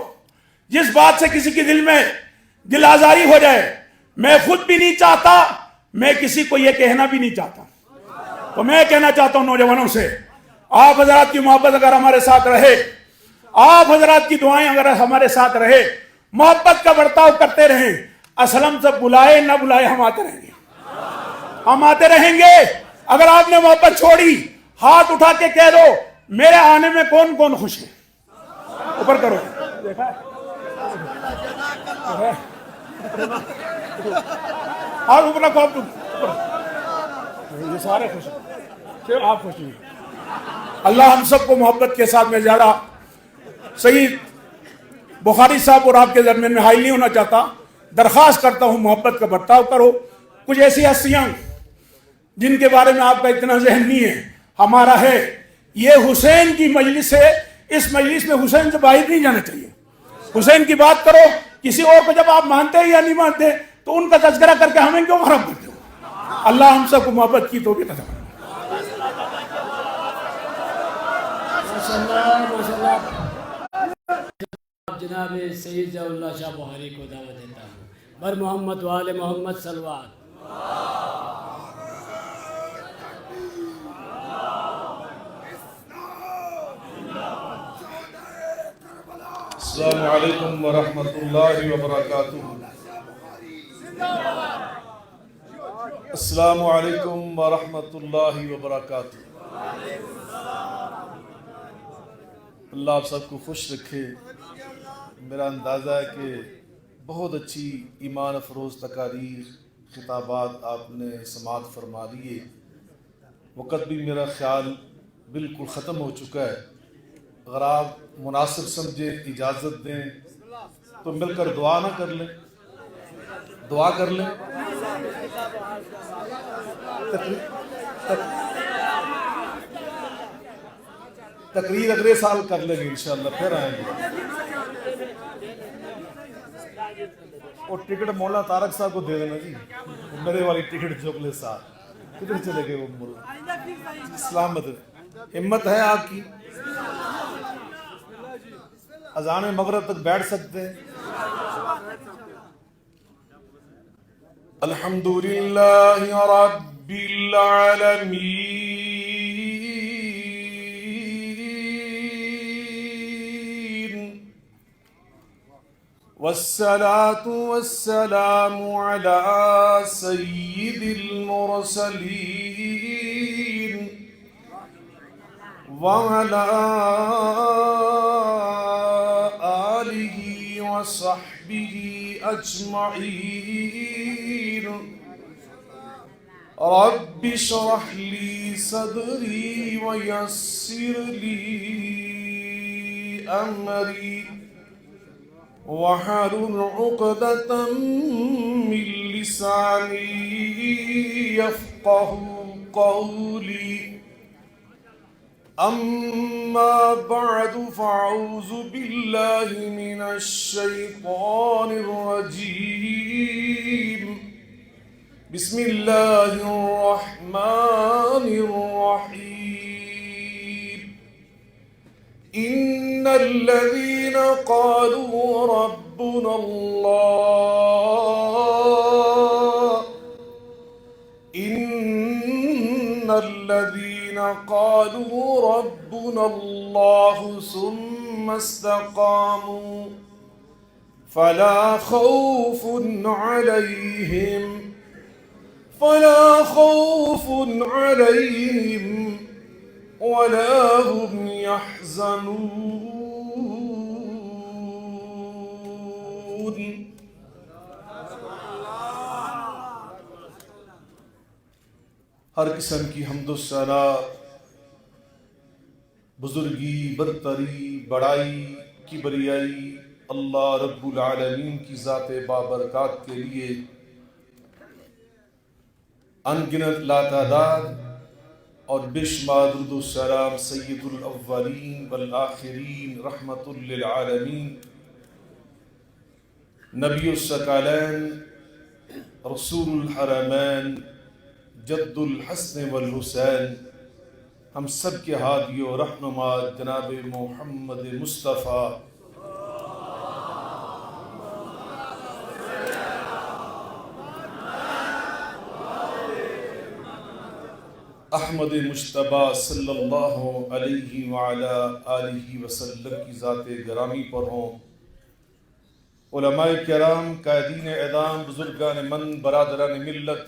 جس بات سے کسی کے دل میں دل آزاری ہو جائے، میں خود بھی نہیں چاہتا، میں کسی کو یہ کہنا بھی نہیں چاہتا۔ تو میں کہنا چاہتا ہوں نوجوانوں سے، آپ حضرات کی محبت اگر ہمارے ساتھ رہے، آپ حضرات کی دعائیں اگر ہمارے ساتھ رہے، محبت کا برتاؤ کرتے رہیں، اسلم سے بلائے نہ بلائے ہم آتے رہیں گے، ہم آتے رہیں گے۔ اگر آپ نے محبت چھوڑی، ہاتھ اٹھا کے کہہ دو میرے آنے میں کون کون خوش ہے، اوپر کرو، دیکھا ہے؟ اور اوپر رکھو، آپ یہ سارے خوش ہیں، صرف آپ خوش ہیں۔ اللہ ہم سب کو محبت کے ساتھ، میں زیادہ سید بخاری صاحب اور آپ کے درمیان میں حائل نہیں ہونا چاہتا، درخواست کرتا ہوں محبت کا برتاؤ کرو۔ کچھ ایسی ہستیاں جن کے بارے میں آپ کا اتنا ذہن نہیں ہے، ہمارا ہے۔ یہ حسین کی مجلس ہے، اس مجلس میں حسین سے باہر نہیں جانا چاہیے۔ حسین کی بات کرو، کسی اور کو جب آپ مانتے ہیں یا نہیں مانتے تو ان کا تذکرہ کر کے ہمیں کیوں خراب کرتے ہو؟ اللہ ہم سب کو محبت کی توفیق عطا فرمائے۔ جناب سید ضیاء اللہ شاہ بخاری کو دعوت دیتا ہوں۔ بر محمد و آل محمد صلوات۔ السلام علیکم ورحمۃ اللہ وبرکاتہ۔ السلام علیکم ورحمۃ اللہ وبرکاتہ۔ اللہ آپ سب کو خوش رکھے۔ میرا اندازہ ہے کہ بہت اچھی ایمان افروز تقاریر، خطابات آپ نے سماعت فرما لیے۔ وقت بھی میرا خیال بالکل ختم ہو چکا ہے۔ اگر آپ مناسب سمجھے اجازت دیں تو مل کر دعا نہ کر لیں، دعا کر لیں۔ تقریر اگلے سال کر لیں گے انشاءاللہ، پھر آئیں گے۔ اور ٹکٹ مولانا طارق صاحب کو دے دینا جی، میرے والی ٹکٹ جو اگلے سال کدھر چلے گئے وہ مولانا؟ سلامت ہمت ہے آپ کی، اذان مغرب تک بیٹھ سکتے ہیں۔ الحمدللہ رب العالمین والصلاة والسلام على سید المرسلین وعلى آلہ وصحبہ اجمعین۔ رب اشرح لی صدری ویسر لی امری واحلل عقدۃ من لسانی یفقہوا يفقهوا قولي أما بعد فأعوذ بالله من الشيطان الرجيم بسم الله الرحمن الرحيم إن الذين قالوا ربنا الله إن الذين قالوا ربنا الله ثم استقاموا فلا خوف عليهم ولا هم يحزنون. ہر قسم کی حمد و ثنا، بزرگی، برتری، بڑائی، کبریائی اللہ رب العالمین کی ذات بابرکات کے لیے انگنت لاتعداد اور بے شمار درود و سلام سید الاولین والآخرین رحمت للعالمین نبی الثقلین رسول الحرمین جد الحسن والحسین ہم سب کے ہادی و رہنما جناب محمد مصطفیٰ احمد مجتبیٰ صلی اللہ علیہ وعلی آلہ وسلم کی ذات گرامی پر ہوں. علماء کرام، قائدین اعدام، بزرگان من، برادران ملت،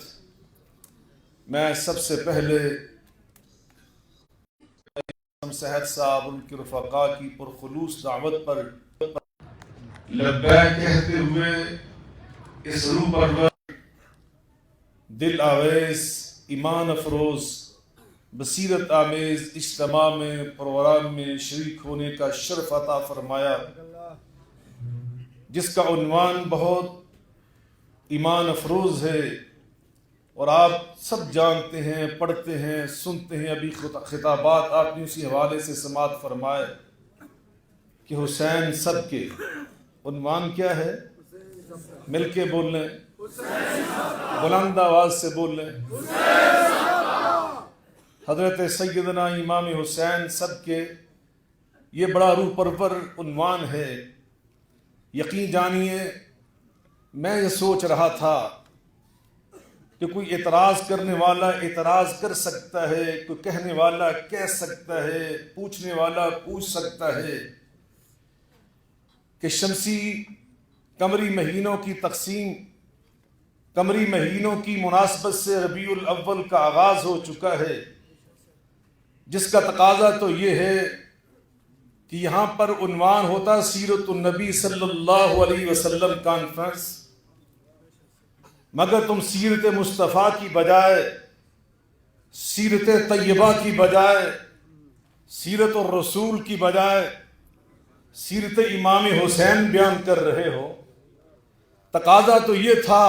میں سب سے پہلے صحت صاحب ان کے رفقا کی پرخلوص دعوت پر لبیک کہتے ہوئے اس روح پر دل آویز، ایمان افروز، بصیرت آمیز اجتماع میں پروگرام میں شریک ہونے کا شرف عطا فرمایا، جس کا عنوان بہت ایمان افروز ہے اور آپ سب جانتے ہیں، پڑھتے ہیں، سنتے ہیں. ابھی خطابات آپ نے اسی حوالے سے سماعت فرمائے کہ حسین سب کے. عنوان کیا ہے؟ مل کے بول لیں، بلند آواز سے بول لیں. حضرت سیدنا امام حسین سب کے، یہ بڑا روح پرور عنوان ہے. یقین جانیے، میں یہ سوچ رہا تھا کہ کوئی اعتراض کرنے والا اعتراض کر سکتا ہے، کوئی کہنے والا کہہ سکتا ہے، پوچھنے والا پوچھ سکتا ہے کہ شمسی قمری مہینوں کی تقسیم، قمری مہینوں کی مناسبت سے ربیع الاول کا آغاز ہو چکا ہے، جس کا تقاضا تو یہ ہے کہ یہاں پر عنوان ہوتا سیرت النبی صلی اللہ علیہ وسلم کانفرنس، مگر تم سیرت مصطفیٰ کی بجائے، سیرت طیبہ کی بجائے، سیرت الرسول کی بجائے سیرت امام حسین بیان کر رہے ہو. تقاضا تو یہ تھا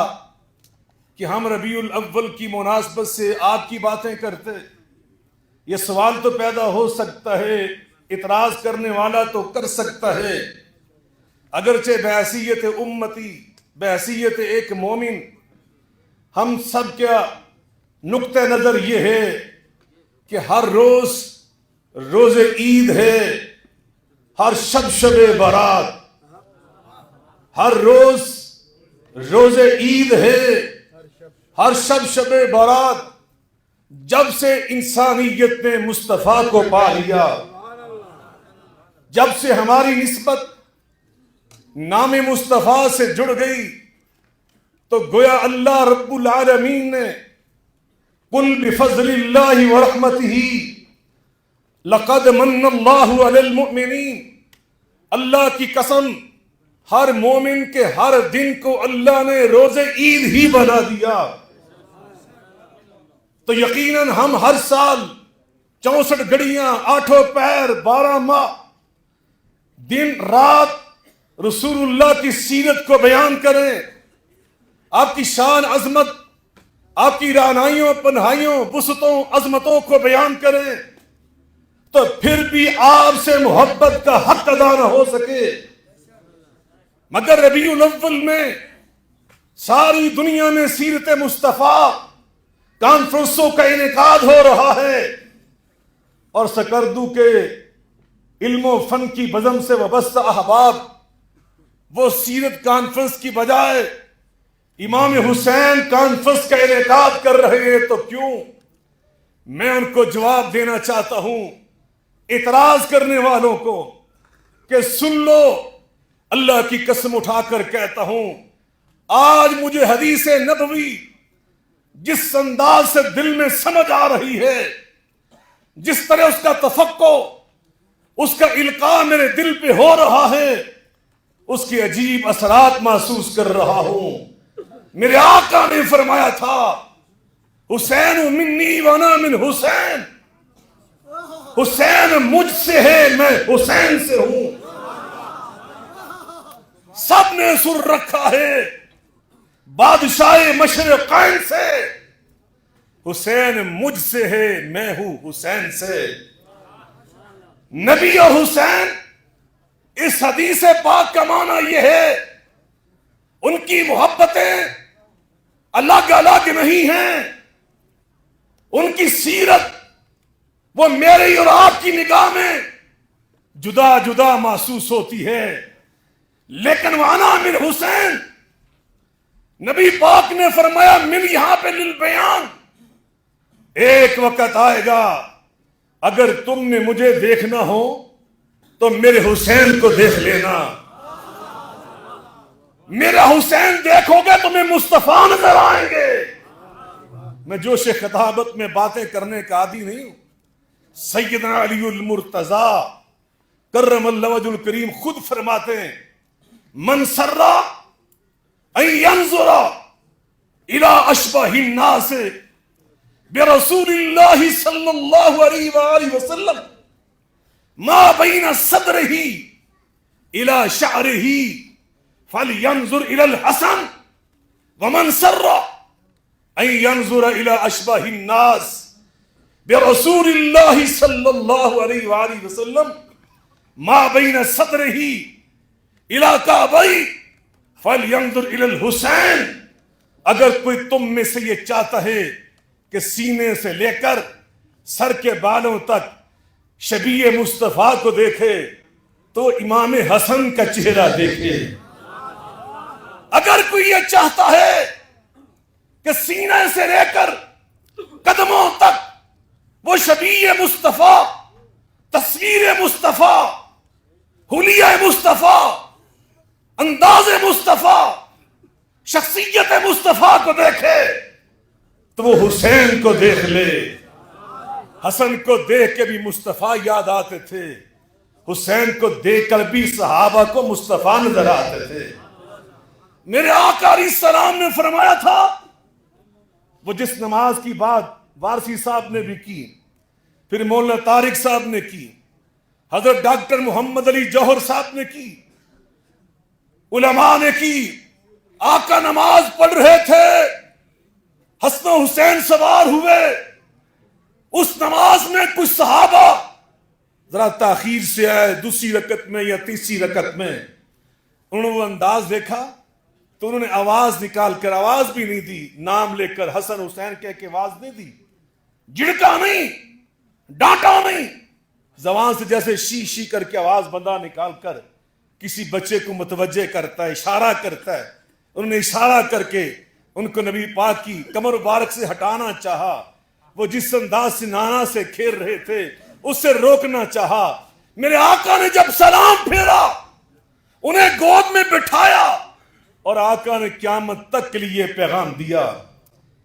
کہ ہم ربیع الاول کی مناسبت سے آپ کی باتیں کرتے. یہ سوال تو پیدا ہو سکتا ہے، اعتراض کرنے والا تو کر سکتا ہے، اگرچہ بحیثیت امتی، بحیثیت ایک مومن، ہم سب کا نقطہ نظر یہ ہے کہ ہر روز روز عید ہے، ہر شب شب برات، ہر روز روز عید ہے، ہر شب شب برات. جب سے انسانیت نے مصطفیٰ کو پا لیا، جب سے ہماری نسبت نام مصطفیٰ سے جڑ گئی، تو گویا اللہ رب العالمین نے قل بفضل اللہ ورحمتہ لقد من اللہ علی المؤمنین، اللہ کی قسم ہر مومن کے ہر دن کو اللہ نے روز عید ہی بنا دیا. تو یقیناً ہم ہر سال 64 گھڑیاں، 8 پہر، 12 ماہ، دن رات رسول اللہ کی سیرت کو بیان کریں، آپ کی شان عظمت، آپ کی رعنائیوں پنہائیوں وسعتوں عظمتوں کو بیان کریں تو پھر بھی آپ سے محبت کا حق ادا نہ ہو سکے. مگر ربیع الاول میں ساری دنیا میں سیرت مصطفیٰ کانفرنسوں کا انعقاد ہو رہا ہے اور سکردو کے علم و فن کی بزم سے وابستہ احباب وہ سیرت کانفرنس کی بجائے امام حسین کانفرنس کا انعقاد کر رہے ہیں. تو کیوں؟ میں ان کو جواب دینا چاہتا ہوں اعتراض کرنے والوں کو کہ سن لو، اللہ کی قسم اٹھا کر کہتا ہوں آج مجھے حدیث نبوی جس انداز سے دل میں سمجھ آ رہی ہے، جس طرح اس کا تفقع، اس کا القاء میرے دل پہ ہو رہا ہے، اس کے عجیب اثرات محسوس کر رہا ہوں. میرے آقا نے فرمایا تھا حسین منی وانا من حسین، حسین مجھ سے ہے میں حسین سے ہوں. سب نے سر رکھا ہے بادشاہ مشرقین سے، حسین مجھ سے ہے میں ہوں حسین سے. نبی و حسین اس حدیث پاک کا معنی یہ ہے ان کی محبتیں الگ الگ نہیں ہیں، ان کی سیرت وہ میری اور آپ کی نگاہ میں جدا جدا محسوس ہوتی ہے. لیکن وانا من حسین، نبی پاک نے فرمایا من یہاں پہ للبیان، ایک وقت آئے گا اگر تم نے مجھے دیکھنا ہو تو میرے حسین کو دیکھ لینا. میرا حسین دیکھو گے تمہیں مصطفیٰ نظر آئیں گے. میں جوش خطابت میں باتیں کرنے کا عادی نہیں ہوں. سیدنا علی المرتضیٰ کرم اللہ وجہ الکریم خود فرماتے ہیں من سرّا ان ينظر الى اشبہ الناس برسول اللہ صلی اللہ علیہ وآلہ وسلم ما بین صدرہ الى شعرہ فلینظر الى الحسن ومن سرّا ان ينظر الى اشبہ الناس برسول اللہ صلی اللہ علیہ وآلہ وسلم ما بین صدرہ الى کعبہ فلینظر الى الحسین. اگر کوئی تم میں سے یہ چاہتا ہے کہ سینے سے لے کر سر کے بالوں تک شبیہ مصطفیٰ کو دیکھے تو امام حسن کا چہرہ دیکھے. اگر کوئی یہ چاہتا ہے کہ سینے سے لے کر قدموں تک وہ شبیہ مصطفیٰ، تصویر مصطفیٰ، حلیہ مصطفیٰ، انداز مصطفیٰ، شخصیت مصطفیٰ کو دیکھے تو وہ حسین کو دیکھ لے. حسن کو دیکھ کے بھی مصطفیٰ یاد آتے تھے، حسین کو دیکھ کر بھی صحابہ کو مصطفیٰ نظر آتے تھے. میرے آقا علیہ السلام نے فرمایا تھا، وہ جس نماز کی بات وارسی صاحب نے بھی کی، پھر مولانا طارق صاحب نے کی، حضرت ڈاکٹر محمد علی جوہر صاحب نے کی، علماء نے کی. آقا نماز پڑھ رہے تھے، حسن و حسین سوار ہوئے. اس نماز میں کچھ صحابہ ذرا تاخیر سے آئے، دوسری رکعت میں یا تیسری رکعت میں. انہوں نے وہ انداز دیکھا تو انہوں نے آواز نکال کر، آواز بھی نہیں دی، نام لے کر حسن حسین کہہ کے آواز نہیں دی، جھڑکا نہیں، ڈانٹا نہیں، زبان سے جیسے شی شی کر کے آواز بندہ نکال کر کسی بچے کو متوجہ کرتا ہے، اشارہ کرتا ہے. انہوں نے اشارہ کر کے ان کو نبی پاک کی کمر مبارک سے ہٹانا چاہا. وہ جس انداز سے نانا سے کھیل رہے تھے اس سے روکنا چاہا. میرے آقا نے جب سلام پھیرا انہیں گود میں بٹھایا اور آقا نے قیامت تک کے لیے پیغام دیا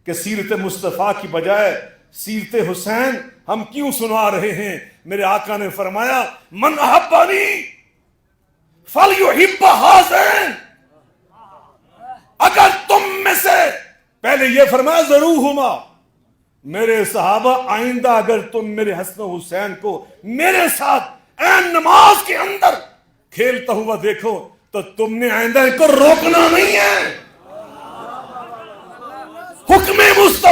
کہ سیرت مصطفیٰ کی بجائے سیرت حسین ہم کیوں سنا رہے ہیں. میرے آقا نے فرمایا من احبنی فلیحب ہذین. اگر تم میں سے، پہلے یہ فرمایا ضرورہما، میرے صحابہ آئندہ اگر تم میرے حسن و حسین کو میرے ساتھ این نماز کے اندر کھیلتا ہوا دیکھو تو تم نے آئندہ ان کو روکنا نہیں ہے. حکم مصطفیٰ